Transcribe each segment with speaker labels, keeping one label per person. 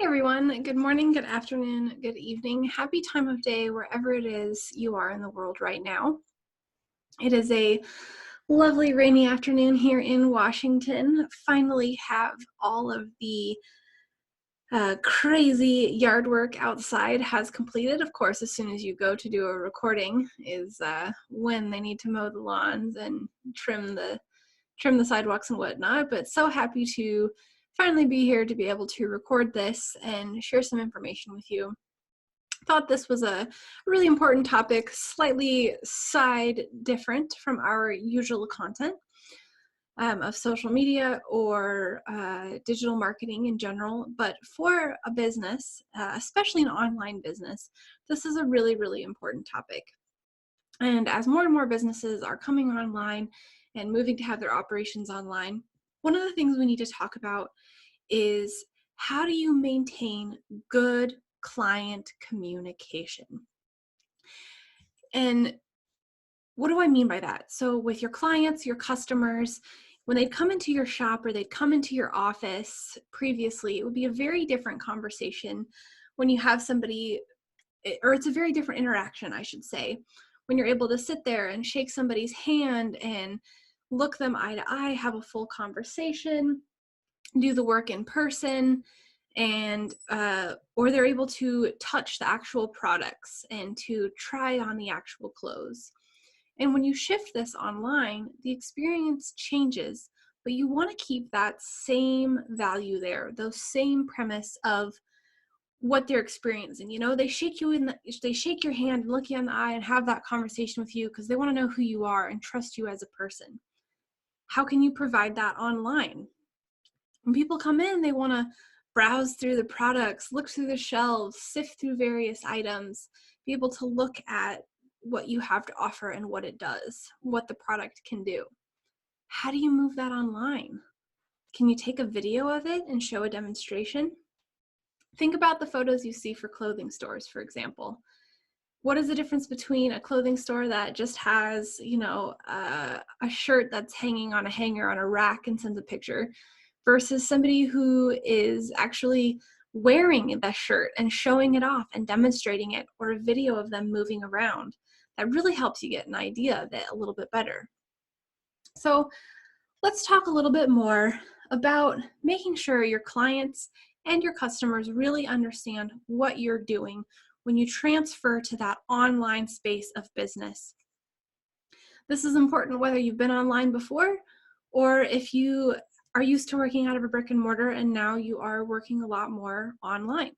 Speaker 1: Hey everyone, good morning, good afternoon, good evening, happy time of day wherever it is you are in the world right now. It is a lovely rainy afternoon here in Washington. Finally have all of the crazy yard work outside has completed. Of course, as soon as you go to do a recording is when they need to mow the lawns and trim the sidewalks and whatnot, but so happy to finally be here to be able to record this and share some information with you. Thought this was a really important topic, slightly side different from our usual content of social media or digital marketing in general, but for a business, especially an online business, this is a really, really important topic. And as more and more businesses are coming online and moving to have their operations online, one of the things we need to talk about is how do you maintain good client communication? And what do I mean by that? So with your clients, your customers, when they'd come into your shop or they'd come into your office previously, it would be a very different conversation when you have somebody, or it's a very different interaction, I should say, when you're able to sit there and shake somebody's hand and look them eye to eye, have a full conversation, do the work in person, and or they're able to touch the actual products and to try on the actual clothes. And when you shift this online, the experience changes, but you want to keep that same value there, those same premise of what they're experiencing. You know, they shake your hand and look you in the eye and have that conversation with you because they want to know who you are and trust you as a person. How can you provide that online? When people come in, they want to browse through the products, look through the shelves, sift through various items, be able to look at what you have to offer and what it does, what the product can do. How do you move that online? Can you take a video of it and show a demonstration? Think about the photos you see for clothing stores, for example. What is the difference between a clothing store that just has, a shirt that's hanging on a hanger on a rack and sends a picture versus somebody who is actually wearing the shirt and showing it off and demonstrating it, or a video of them moving around? That really helps you get an idea of it a little bit better. So let's talk a little bit more about making sure your clients and your customers really understand what you're doing when you transfer to that online space of business. This is important whether you've been online before or if you are used to working out of a brick and mortar and now you are working a lot more online.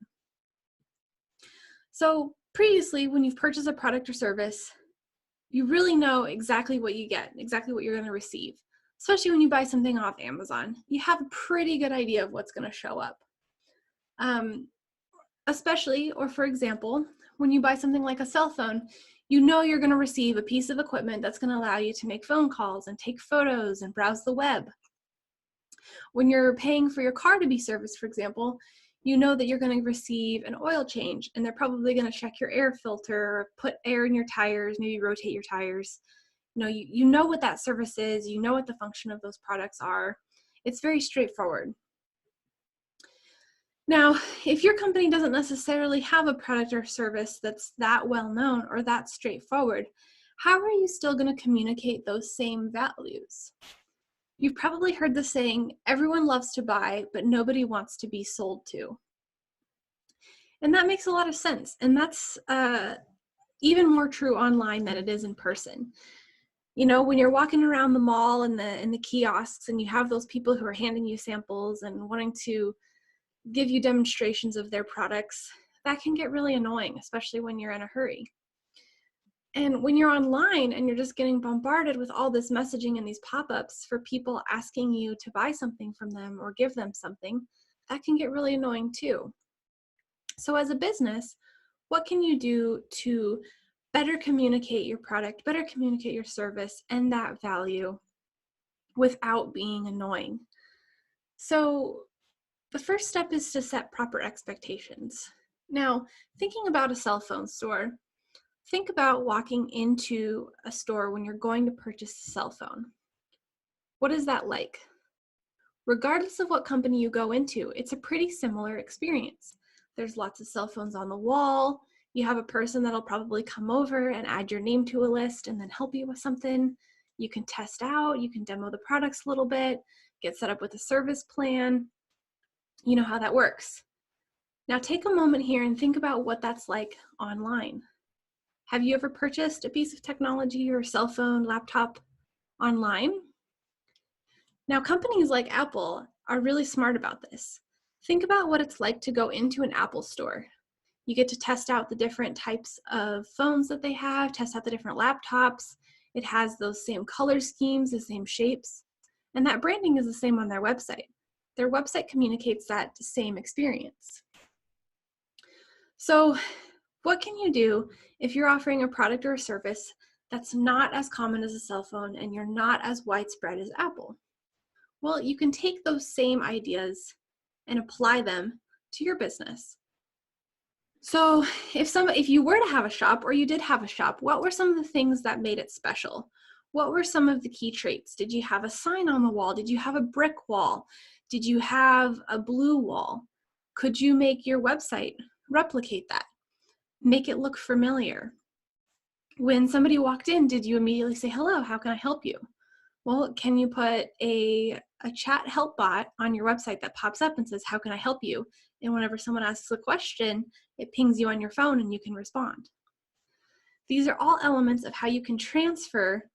Speaker 1: So previously, when you've purchased a product or service, you really know exactly what you get, exactly what you're going to receive. Especially when you buy something off Amazon, you have a pretty good idea of what's going to show up. Especially, or for example, when you buy something like a cell phone, you know you're going to receive a piece of equipment that's going to allow you to make phone calls and take photos and browse the web. When you're paying for your car to be serviced, for example, you know that you're going to receive an oil change, and they're probably going to check your air filter, put air in your tires, maybe rotate your tires. You know what that service is, you know what the function of those products are. It's very straightforward. Now, if your company doesn't necessarily have a product or service that's that well known or that straightforward, how are you still going to communicate those same values? You've probably heard the saying, everyone loves to buy, but nobody wants to be sold to. And that makes a lot of sense. And that's even more true online than it is in person. When you're walking around the mall and the kiosks and you have those people who are handing you samples and wanting to give you demonstrations of their products, that can get really annoying, especially when you're in a hurry. And when you're online and you're just getting bombarded with all this messaging and these pop-ups for people asking you to buy something from them or give them something, that can get really annoying too. So as a business, what can you do to better communicate your product, better communicate your service and that value without being annoying? So the first step is to set proper expectations. Now, thinking about a cell phone store, think about walking into a store when you're going to purchase a cell phone. What is that like? Regardless of what company you go into, it's a pretty similar experience. There's lots of cell phones on the wall. You have a person that'll probably come over and add your name to a list and then help you with something. You can test out, you can demo the products a little bit, get set up with a service plan. You know how that works. Now take a moment here and think about what that's like online. Have you ever purchased a piece of technology or cell phone, laptop online? Now, companies like Apple are really smart about this. Think about what it's like to go into an Apple store. You get to test out the different types of phones that they have, test out the different laptops. It has those same color schemes, the same shapes, and that branding is the same on their website. Their website communicates that same experience. So, what can you do if you're offering a product or a service that's not as common as a cell phone and you're not as widespread as Apple? Well, you can take those same ideas and apply them to your business. So if you were to have a shop or you did have a shop, what were some of the things that made it special? What were some of the key traits? Did you have a sign on the wall? Did you have a brick wall? Did you have a blue wall? Could you make your website replicate that? Make it look familiar. When somebody walked in, did you immediately say, "Hello, how can I help you?" Well, can you put a chat help bot on your website that pops up and says, "How can I help you?" And whenever someone asks a question, it pings you on your phone and you can respond. These are all elements of how you can transfer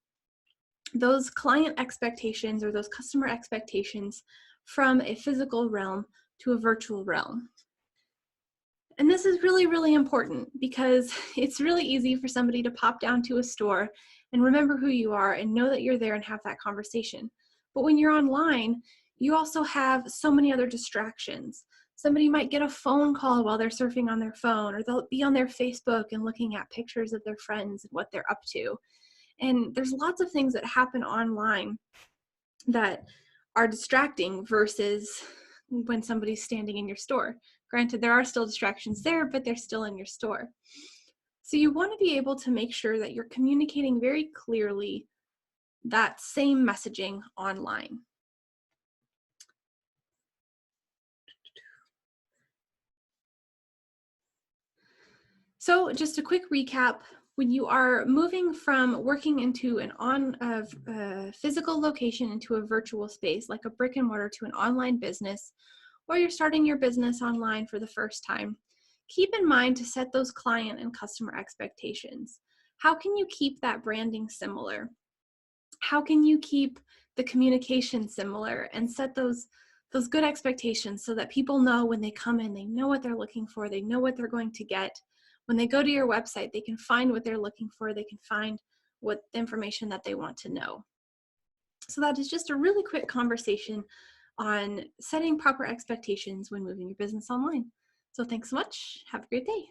Speaker 1: those client expectations or those customer expectations from a physical realm to a virtual realm. And this is really, really important because it's really easy for somebody to pop down to a store and remember who you are and know that you're there and have that conversation. But when you're online, you also have so many other distractions. Somebody might get a phone call while they're surfing on their phone, or they'll be on their Facebook and looking at pictures of their friends and what they're up to. And there's lots of things that happen online that are distracting versus when somebody's standing in your store. Granted, there are still distractions there, but they're still in your store. So you want to be able to make sure that you're communicating very clearly that same messaging online. So just a quick recap, when you are moving from working into a physical location into a virtual space, like a brick and mortar, to an online business, or you're starting your business online for the first time, keep in mind to set those client and customer expectations. How can you keep that branding similar? How can you keep the communication similar and set those good expectations so that people know when they come in, they know what they're looking for, they know what they're going to get. When they go to your website, they can find what they're looking for, they can find what the information that they want to know. So that is just a really quick conversation on setting proper expectations when moving your business online. So thanks so much. Have a great day.